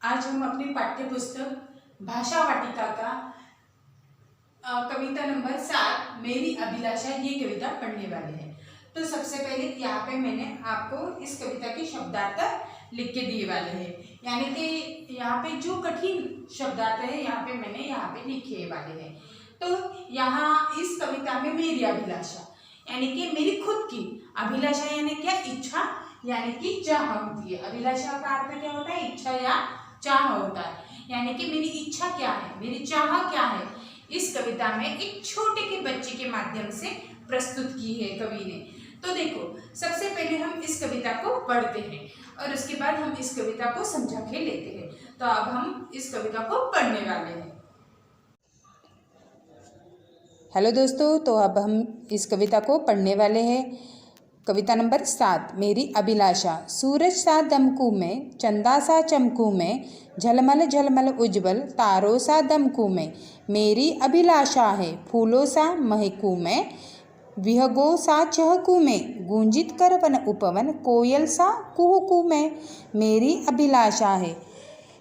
आज हम अपनी पाठ्य पुस्तक भाषा वाटिका का कविता नंबर 7 मेरी अभिलाषा ये कविता पढ़ने वाले हैं। तो सबसे पहले यहाँ पे मैंने आपको इस कविता के शब्दार्थ लिख के दिए वाले हैं, यानी कि यहाँ पे जो कठिन शब्दार्थ है यहाँ पे मैंने यहाँ पे लिखे वाले हैं। तो यहाँ इस कविता में मेरी अभिलाषा यानी कि मेरी खुद की अभिलाषा यानी क्या, इच्छा यानी कि चाह होती है। अभिलाषा का अर्थ क्या होता है, इच्छा या चाह होता है। यानी कि मेरी इच्छा क्या है, मेरी चाह क्या है, इस कविता में एक छोटे के बच्चे के माध्यम से प्रस्तुत की है कवि ने। तो देखो, सबसे पहले हम इस कविता को पढ़ते हैं और उसके बाद हम इस कविता को समझा के लेते हैं। तो अब हम इस कविता को पढ़ने वाले हैं। हेलो दोस्तों, तो अब हम इस कविता को पढ़ने वाले हैं। कविता नंबर 7 मेरी अभिलाषा। सूरज सा दमकू में, चंदा सा चमकू में, झलमल झलमल उज्जवल तारों सा दमकू में, मेरी अभिलाषा है फूलों सा महकू में, विहगों सा चहकू में, गूंजित कर वन उपवन कोयल सा कुहकू में, मेरी अभिलाषा है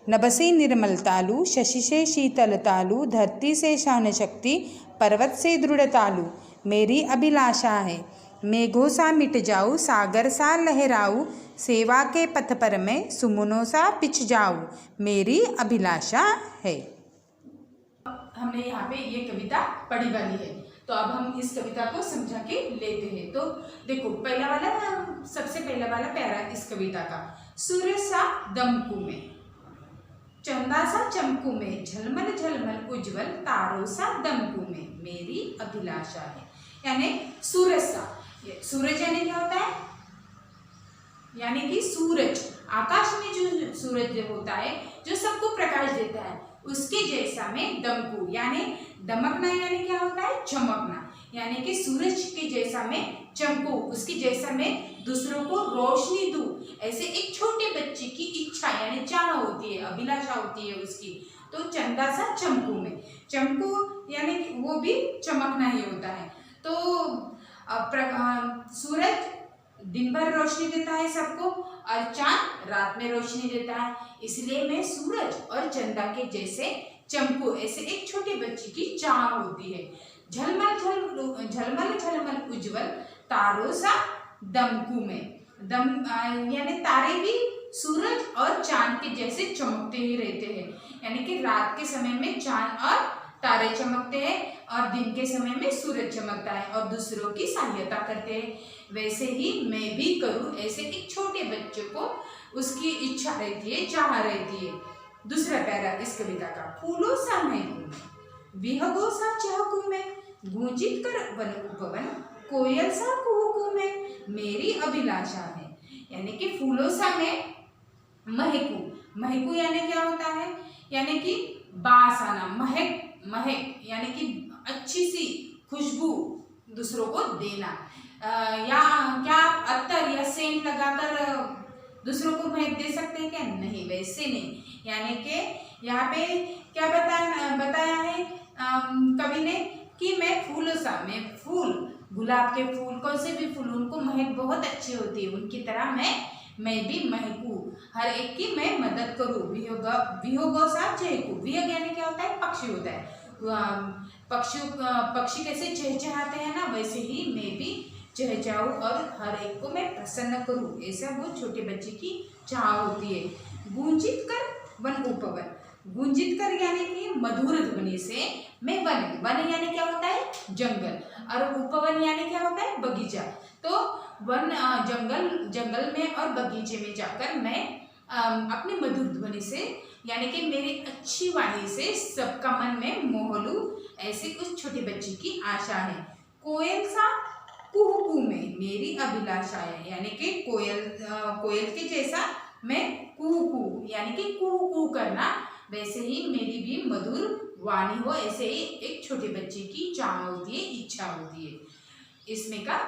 नभसी निर्मल तालु, शशि से शीतल तालु, धरती से शान शक्ति, पर्वत से दृढ़ तालु, मेरी अभिलाषा है मेघों सा मिट जाऊँ, सागर सा लहराऊँ, सेवा के पथ पर मैं सुमनों सा पिछ जाऊँ, मेरी अभिलाषा है। हमने यहाँ पे ये कविता पढ़ी वाली है। तो अब हम इस कविता को समझा के लेते हैं। तो देखो, सबसे पहला वाला प्यारा इस कविता का, सूरज सा दमकू में, चंदा सा चमकू में, झलमल झलमल उज्जवल तारों सा दमकू में, मेरी अभिलाषा है। यानी सूरज सा, सूरज यानी क्या होता है, यानी कि सूरज, आकाश में जो सूरज होता है जो सबको प्रकाश देता है, उसके जैसा में दमकू यानी दमकना, यानी क्या होता है, चमकना, यानी कि सूरज के जैसा में चमकू, उसके जैसा में दूसरों को रोशनी दूं, ऐसे एक छोटे बच्चे की इच्छा यानी चाह होती है, अभिलाषा होती है उसकी। तो चंदा सा चमकू में, चमकू यानी कि वो भी चमकना ही होता है। तो सूरज दिन भर रोशनी देता है सबको और चांद रात में रोशनी देता है, इसलिए मैं सूरज और चंदा के जैसे चमकू, ऐसे एक छोटे बच्चे की चाह होती है। झलमल झलमल उज्जवल तारों सा दमकू में, दम यानी तारे भी सूरज और चांद के जैसे चमकते ही रहते हैं, यानी कि रात के समय में चांद और तारे चमकते हैं और दिन के समय में सूरज चमकता है और दूसरों की सहायता करते हैं। वैसे ही मैं भी करूं, ऐसे एक छोटे बच्चे को उसकी इच्छा रहती है, चाह रहती है। दूसरा पैरा इस कविता का, फूलों सा महकू, विहगों सा चहकू में, गूंजित कर वन उपवन कोयल सा कुहकू में, मेरी अभिलाषा है। यानी कि फूलों सा मैं महकू, महकू यानी क्या होता है, यानी कि बास आना, महक महक यानी कि अच्छी सी खुशबू दूसरों को देना, या क्या आप अत्तर या सेंट लगाकर दूसरों को महक दे सकते हैं क्या, नहीं, वैसे नहीं। यानी कि यहाँ पे क्या बताया है कवि ने कि मैं फूलों सा, मैं फूल, गुलाब के फूल, कौन से भी फूल, उनको महक बहुत अच्छी होती है, उनकी तरह मैं भी महकू, हर एक की मैं मदद करूँ। विहगों सा चहकू, विहग यानी क्या होता है, पक्षी होता है, पक्षी कैसे चहचहाते हैं ना, वैसे ही मैं भी चहचहाऊँ और हर एक को मैं प्रसन्न करूँ, ऐसा वो छोटे बच्चे की चाह होती है। गूंजित कर वन उपवन, गूंजित कर यानी कि मधुर ध्वनि से मैं वन यानी क्या होता है, जंगल, और उपवन यानी क्या होता है, बगीचा। तो वन जंगल में और बगीचे में जाकर मैं अपनी मधुर ध्वनि से यानी कि मेरी अच्छी वाणी से सबका मन में मोह लूं, ऐसे उस छोटे बच्चे की आशा है। कोयल सा कुहकू में, मेरी अभिलाषा है, यानी कि कोयल के जैसा मैं कुहकू यानी कि कुहकू करना, वैसे ही मेरी भी मधुर वाणी हो, ऐसे ही एक छोटे बच्चे की चाह होती है, इच्छा होती है। इसमें का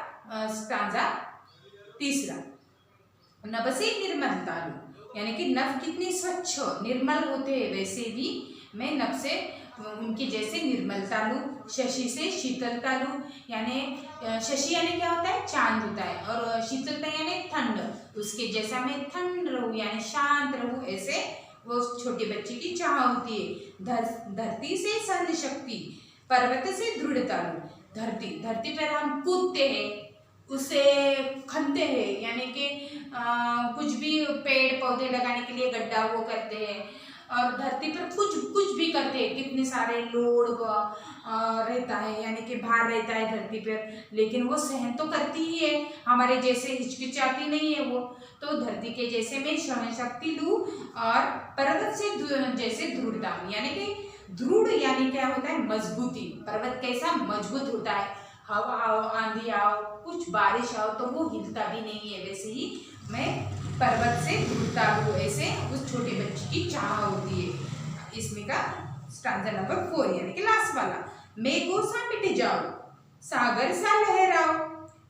स्टांजा तीसरा, नभसी निर्मल तालु, यानी कि नभ कितनी स्वच्छ निर्मल होते हैं, वैसे भी मैं नभ से उनके जैसे निर्मलता लूँ। शशि से शीतलता लूँ, यानी शशि यानी क्या होता है, चांद होता है, और शीतलता यानी ठंड, उसके जैसा मैं ठंड रहूँ यानी शांत रहूँ, ऐसे वो छोटी बच्ची की चाह होती है। धरती से सहन शक्ति, पर्वत से दृढ़ता। धरती पर हम कूदते हैं, उसे खनते हैं, यानी कि कुछ भी पेड़ पौधे लगाने के लिए गड्ढा वो करते हैं, और धरती पर कुछ भी करते हैं, कितने सारे लोड रहता है, यानी कि भार रहता है धरती पर, लेकिन वो सहन तो करती ही है, हमारे जैसे हिचकिचाती नहीं है वो। तो धरती के जैसे मैं सहन शक्ति लूँ, और पर्वत से जैसे दृढ़ता, यानी कि दृढ़ यानी क्या होता है, मजबूती। पर्वत कैसा मजबूत होता है, हवा आओ, आंधी आओ, कुछ बारिश आओ तो वो हिलता भी नहीं है, वैसे ही मैं पर्वत से दृढ़ता हूँ, ऐसे उस छोटी बच्ची की चाह होती है। इसमें का स्टांजा नंबर 4 यानी कि लास्ट वाला, मेघों सा मिट जाओ, सागर सा लहराओ,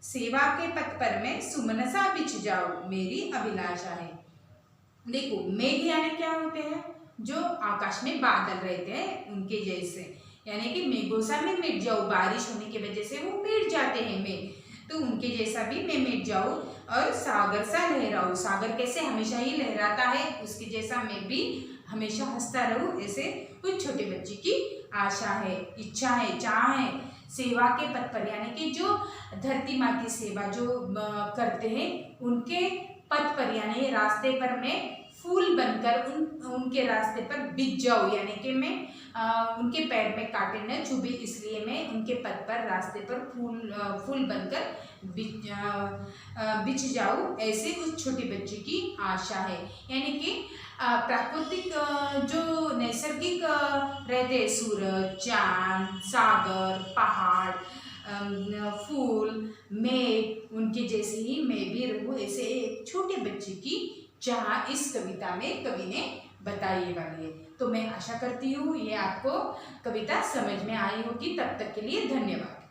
सेवा के पथ पर मैं सुमन सा बिछ जाओ, मेरी अभिलाषा है। देखो, मेघ यानी क्या होते हैं, जो आकाश में बादल रहते हैं उनके जैसे, यानी कि मेघों सा मैं मिट जाऊँ, बारिश होने की वजह से वो मिट जाते हैं मेघ, तो उनके जैसा भी मैं मिट जाऊँ। और सागर सा लहराऊँ, सागर कैसे हमेशा ही लहराता है, उसके जैसा मैं भी हमेशा हंसता रहूँ, ऐसे कुछ छोटे बच्चे की आशा है, इच्छा है, चाह है। सेवा के पथ पर, यानी कि जो धरती माँ की सेवा जो करते हैं उनके पथ पर, यानी रास्ते पर मैं फूल बनकर उनके रास्ते पर बिछ जाऊँ, यानी कि मैं उनके पैर में कांटे न चुभे, इसलिए मैं उनके पथ पर, रास्ते पर फूल बनकर बिछ जाऊँ, ऐसे उस छोटी बच्ची की आशा है। यानी कि प्राकृतिक जो नैसर्गिक रहते हैं, सूरज, चांद, सागर, पहाड़, फूल, मेघ, उनके जैसे ही मैं भी रहूं, ऐसे एक छोटे बच्चे की चाह इस कविता में कवि ने बताई वाली है। तो मैं आशा करती हूँ ये आपको कविता समझ में आई होगी। तब तक के लिए धन्यवाद।